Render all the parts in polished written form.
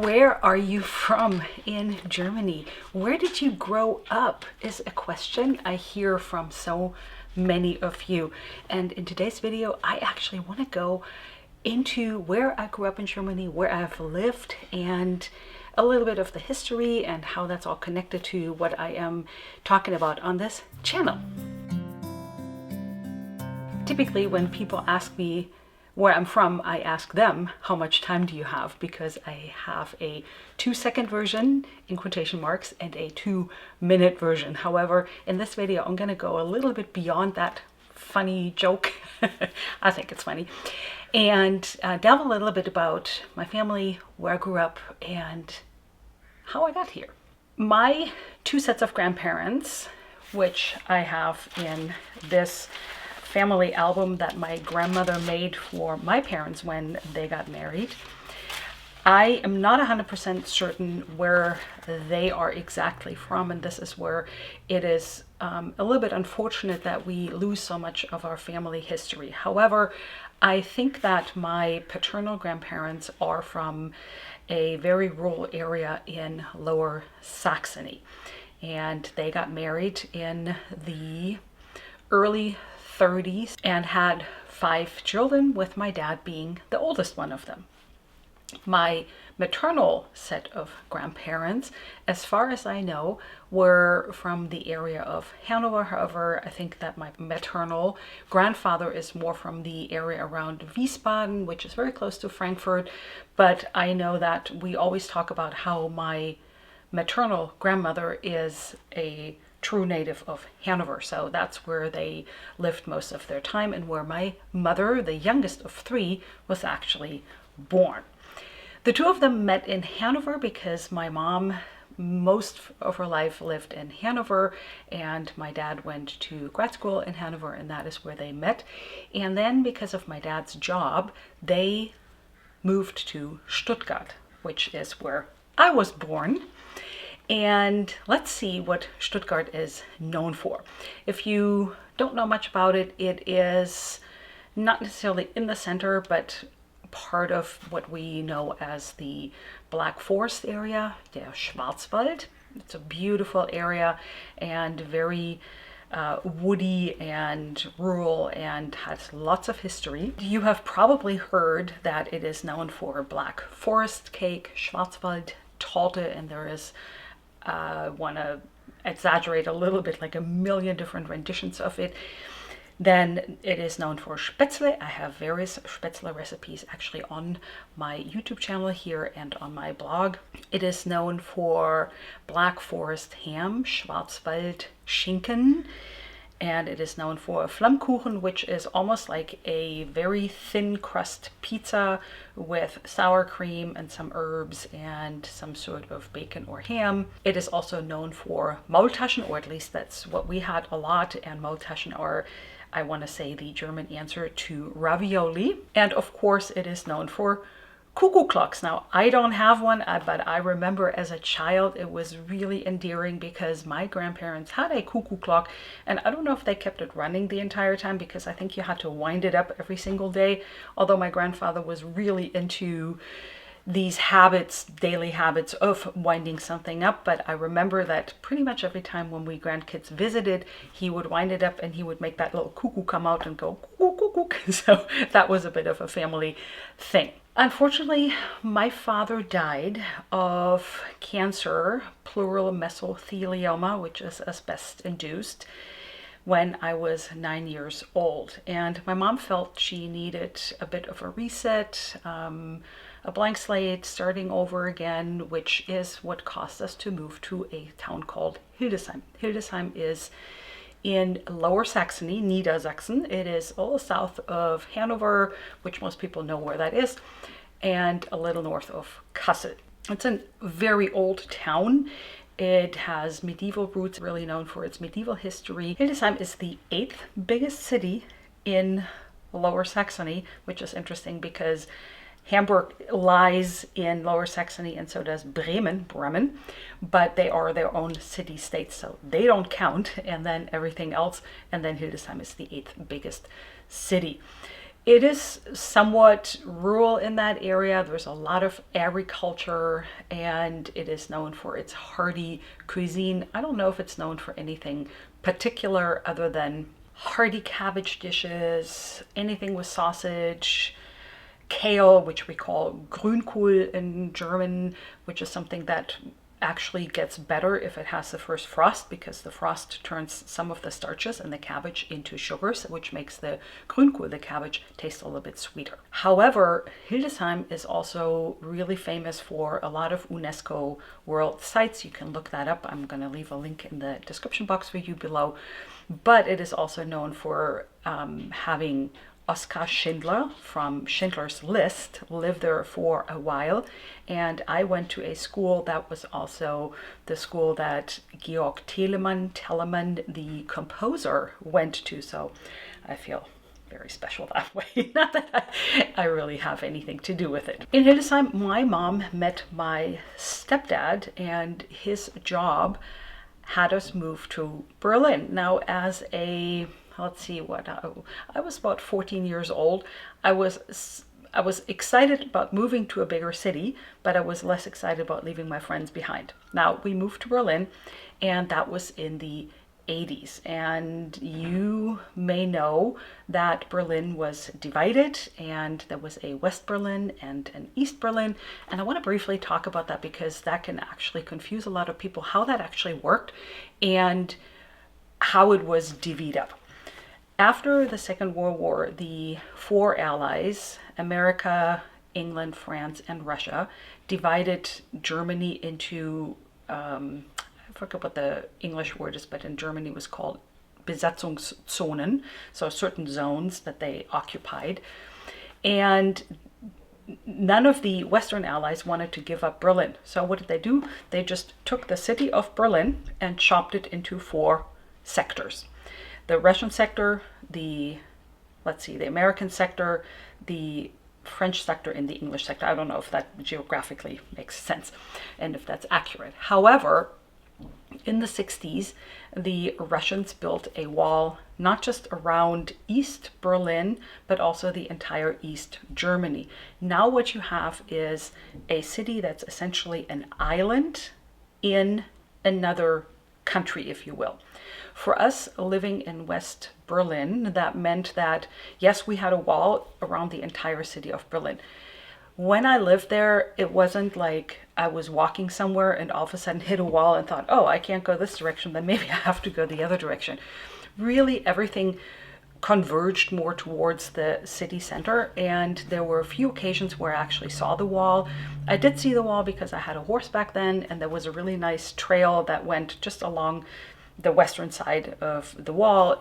Where are you from in Germany? Where did you grow up is a question I hear from so many of you. And in today's video, I actually want to go into where I grew up in Germany, where I've lived, and a little bit of the history and how that's all connected to what I am talking about on this channel. Typically, when people ask me where I'm from, I ask them, how much time do you have? Because I have a 2-second version, in quotation marks, and a 2-minute version. However, in this video, I'm gonna go a little bit beyond that funny joke. I think it's funny. And delve a little bit about my family, where I grew up, and how I got here. My 2 sets of grandparents, which I have in this family album that my grandmother made for my parents when they got married. I am not 100% certain where they are exactly from, and this is where it is a little bit unfortunate that we lose so much of our family history. However, I think that my paternal grandparents are from a very rural area in Lower Saxony, and they got married in the early 30s and had 5 children, with my dad being the oldest one of them. My maternal set of grandparents, as far as I know, were from the area of Hanover. However, I think that my maternal grandfather is more from the area around Wiesbaden, which is very close to Frankfurt. But I know that we always talk about how my maternal grandmother is a true native of Hanover, so that's where they lived most of their time and where my mother, the youngest of 3, was actually born. The 2 of them met in Hanover because my mom most of her life lived in Hanover, and my dad went to grad school in Hanover, and that is where they met. And then because of my dad's job, they moved to Stuttgart, which is where I was born. And let's see what Stuttgart is known for. If you don't know much about it, it is not necessarily in the center, but part of what we know as the Black Forest area, der Schwarzwald. It's a beautiful area and very woody and rural and has lots of history. You have probably heard that it is known for Black Forest cake, Schwarzwald Torte, and there is want to exaggerate a little bit, like 1 million different renditions of it. Then it is known for Spätzle. I have various Spätzle recipes actually on my YouTube channel here and on my blog. It is known for Black Forest ham, Schwarzwald Schinken, and it is known for Flammkuchen, which is almost like a very thin crust pizza with sour cream and some herbs and some sort of bacon or ham. It is also known for Maultaschen, or at least that's what we had a lot, and Maultaschen are, I want to say, the German answer to ravioli. And of course it is known for cuckoo clocks. Now, I don't have one, but I remember as a child it was really endearing because my grandparents had a cuckoo clock, and I don't know if they kept it running the entire time because I think you had to wind it up every single day, although my grandfather was really into these habits, daily habits of winding something up. But I remember that pretty much every time when we grandkids visited, he would wind it up and he would make that little cuckoo come out and go cuckoo, cuckoo. So that was a bit of a family thing. Unfortunately, my father died of cancer, pleural mesothelioma, which is asbestos-induced, when I was 9 years old. And my mom felt she needed a bit of a reset, a blank slate, starting over again, which is what caused us to move to a town called Hildesheim. Hildesheim is in Lower Saxony, Niedersachsen. It is all south of Hanover, which most people know where that is, and a little north of Kassel. It's a very old town. It has medieval roots, really known for its medieval history. Hildesheim is the 8th biggest city in Lower Saxony, which is interesting because Hamburg lies in Lower Saxony, and so does Bremen, but they are their own city-states, so they don't count, and then everything else, and then Hildesheim is the 8th biggest city. It is somewhat rural in that area. There's a lot of agriculture, and it is known for its hearty cuisine. I don't know if it's known for anything particular other than hearty cabbage dishes, anything with sausage, kale, which we call Grünkohl in German, which is something that actually gets better if it has the first frost, because the frost turns some of the starches in the cabbage into sugars, which makes the Grünkohl, the cabbage, taste a little bit sweeter. However, Hildesheim is also really famous for a lot of UNESCO world sites. You can look that up. I'm going to leave a link in the description box for you below. But it is also known for having Oskar Schindler from Schindler's List lived there for a while, and I went to a school that was also the school that Georg Telemann, the composer, went to, so I feel very special that way. Not that I really have anything to do with it. In Hildesheim, my mom met my stepdad, and his job had us move to Berlin. Now, as a let's see what I was about 14 years old. I was excited about moving to a bigger city, but I was less excited about leaving my friends behind. Now we moved to Berlin, and that was in the 80s. And you may know that Berlin was divided, and there was a West Berlin and an East Berlin. And I want to briefly talk about that because that can actually confuse a lot of people, how that actually worked and how it was divvied up. After the Second World War, the four allies, America, England, France, and Russia, divided Germany into, I forget what the English word is, but in Germany it was called Besatzungszonen, so certain zones that they occupied. And none of the Western allies wanted to give up Berlin. So what did they do? They just took the city of Berlin and chopped it into four sectors. The Russian sector, the American sector, the French sector, and the English sector. I don't know if that geographically makes sense and if that's accurate. However, in the 60s, the Russians built a wall not just around East Berlin, but also the entire East Germany. Now what you have is a city that's essentially an island in another country, if you will. For us living in West Berlin, that meant that, yes, we had a wall around the entire city of Berlin. When I lived there, it wasn't like I was walking somewhere and all of a sudden hit a wall and thought, oh, I can't go this direction, then maybe I have to go the other direction. Really, everything converged more towards the city center, and there were a few occasions where I actually saw the wall. I did see the wall because I had a horse back then, and there was a really nice trail that went just along the western side of the wall,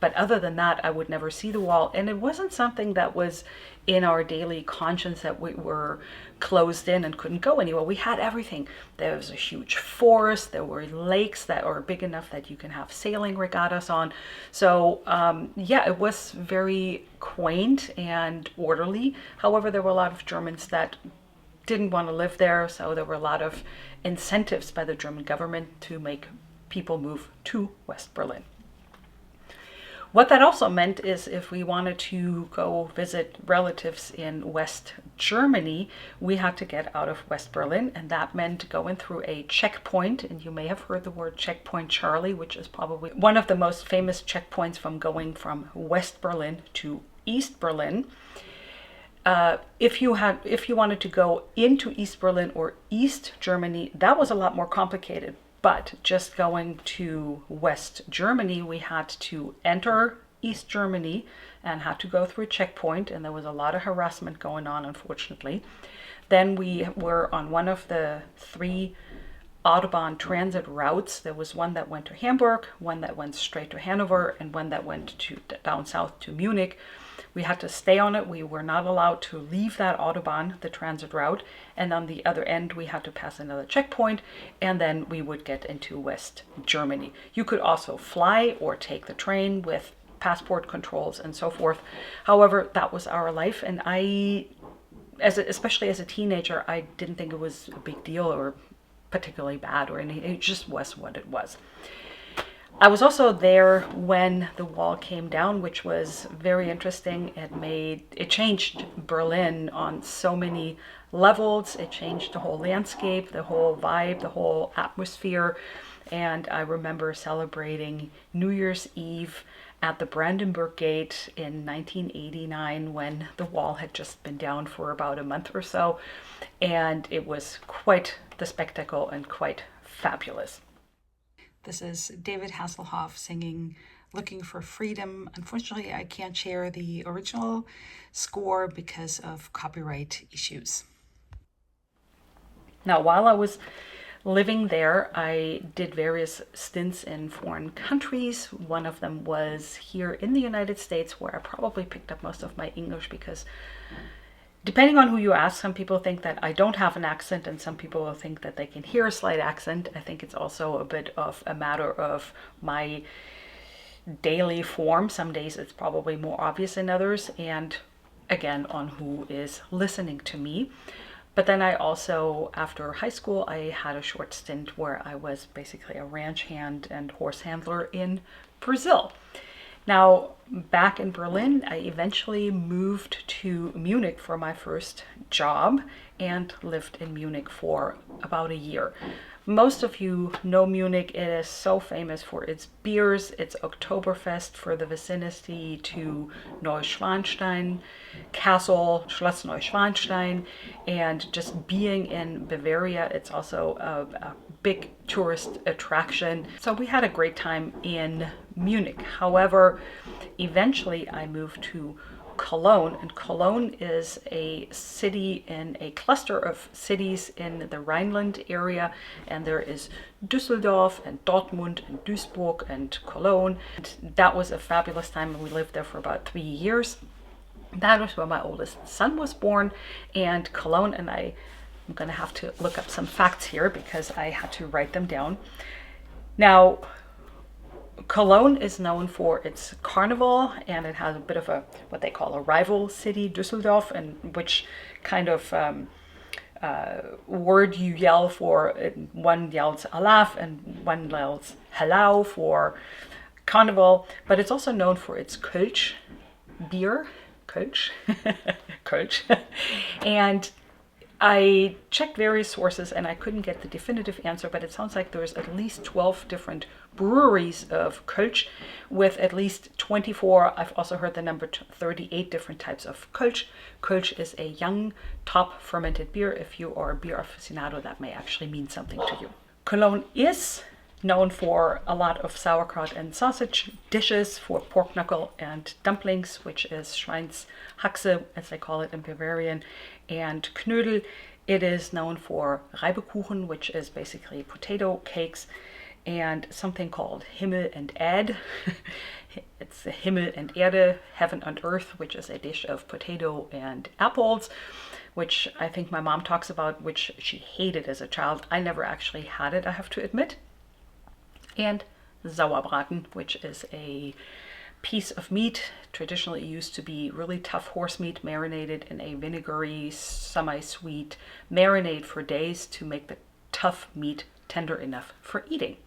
but other than that, I would never see the wall. And it wasn't something that was in our daily conscience that we were closed in and couldn't go anywhere. We had everything. There was a huge forest, there were lakes that are big enough that you can have sailing regattas on. So yeah, it was very quaint and orderly. However, there were a lot of Germans that didn't want to live there, so there were a lot of incentives by the German government to make people move to West Berlin. What that also meant is if we wanted to go visit relatives in West Germany, we had to get out of West Berlin, and that meant going through a checkpoint. And you may have heard the word Checkpoint Charlie, which is probably one of the most famous checkpoints from going from West Berlin to East Berlin. If you wanted to go into East Berlin or East Germany, that was a lot more complicated. But just going to West Germany, we had to enter East Germany and had to go through a checkpoint, and there was a lot of harassment going on, unfortunately. Then we were on one of the three Autobahn transit routes. There was one that went to Hamburg, one that went straight to Hanover, and one that went to down south to Munich. We had to stay on it. We were not allowed to leave that Autobahn, the transit route. And on the other end, we had to pass another checkpoint, and then we would get into West Germany. You could also fly or take the train with passport controls and so forth. However, that was our life, and especially as a teenager, I didn't think it was a big deal or particularly bad or anything. It just was what it was. I was also there when the wall came down, which was very interesting. It changed Berlin on so many levels. It changed the whole landscape, the whole vibe, the whole atmosphere. And I remember celebrating New Year's Eve at the Brandenburg Gate in 1989 when the wall had just been down for about a month or so. And it was quite the spectacle and quite fabulous. This is David Hasselhoff singing Looking for Freedom. Unfortunately, I can't share the original score because of copyright issues. Now, while I was living there, I did various stints in foreign countries. One of them was here in the United States, where I probably picked up most of my English because depending on who you ask, some people think that I don't have an accent and some people will think that they can hear a slight accent. I think it's also a bit of a matter of my daily form. Some days it's probably more obvious than others, and again, on who is listening to me. But then I also, after high school, I had a short stint where I was basically a ranch hand and horse handler in Brazil. Now, back in Berlin, I eventually moved to Munich for my first job and lived in Munich for about a year. Most of you know Munich. It is so famous for its beers, its Oktoberfest for the vicinity to Neuschwanstein Castle, Schloss Neuschwanstein, and just being in Bavaria, it's also a big tourist attraction. So we had a great time in Munich. However, eventually I moved to Cologne, and Cologne is a city in a cluster of cities in the Rhineland area, and there is Düsseldorf and Dortmund and Duisburg and Cologne. And that was a fabulous time, and we lived there for about 3 years. That was where my oldest son was born, and Cologne, and I'm going to have to look up some facts here because I had to write them down. Now, Cologne is known for its carnival, and it has a bit of what they call a rival city, Düsseldorf, and which kind of word you yell for. One yells Alaf and one yells Hello for carnival, but it's also known for its Kölsch beer, Kölsch, Kölsch, and I checked various sources and I couldn't get the definitive answer, but it sounds like there's at least 12 different breweries of Kölsch with at least 24. I've also heard the number 38 different types of Kölsch. Kölsch is a young top fermented beer. If you are a beer aficionado, that may actually mean something to you. Cologne is known for a lot of sauerkraut and sausage dishes, for pork knuckle and dumplings, which is Schweinshaxe, as they call it in Bavarian, and Knödel. It is known for Reibekuchen, which is basically potato cakes, and something called Himmel and Erd. It's the Himmel and Erde, heaven and earth, which is a dish of potato and apples, which I think my mom talks about, which she hated as a child. I never actually had it, I have to admit. And Sauerbraten, which is a piece of meat. Traditionally it used to be really tough horse meat marinated in a vinegary, semi-sweet marinade for days to make the tough meat tender enough for eating.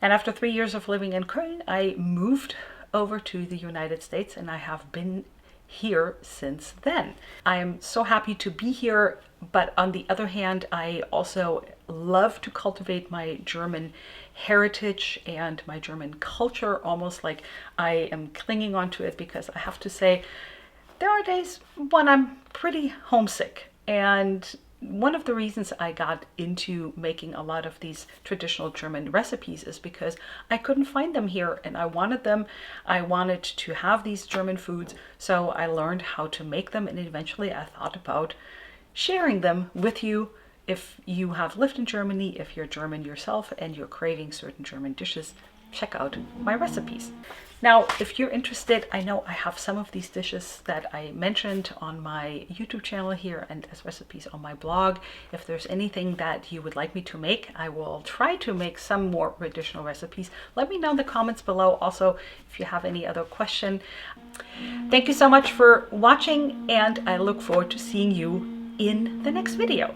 And after 3 years of living in Köln, I moved over to the United States, and I have been here since then. I am so happy to be here, but on the other hand, I also love to cultivate my German heritage and my German culture, almost like I am clinging onto it, because I have to say there are days when I'm pretty homesick. And one of the reasons I got into making a lot of these traditional German recipes is because I couldn't find them here and I wanted them. I wanted to have these German foods, so I learned how to make them, and eventually I thought about sharing them with you. If you have lived in Germany, if you're German yourself and you're craving certain German dishes, check out my recipes. Now, if you're interested, I know I have some of these dishes that I mentioned on my YouTube channel here and as recipes on my blog. If there's anything that you would like me to make, I will try to make some more additional recipes. Let me know in the comments below. Also, if you have any other question. Thank you so much for watching, and I look forward to seeing you in the next video.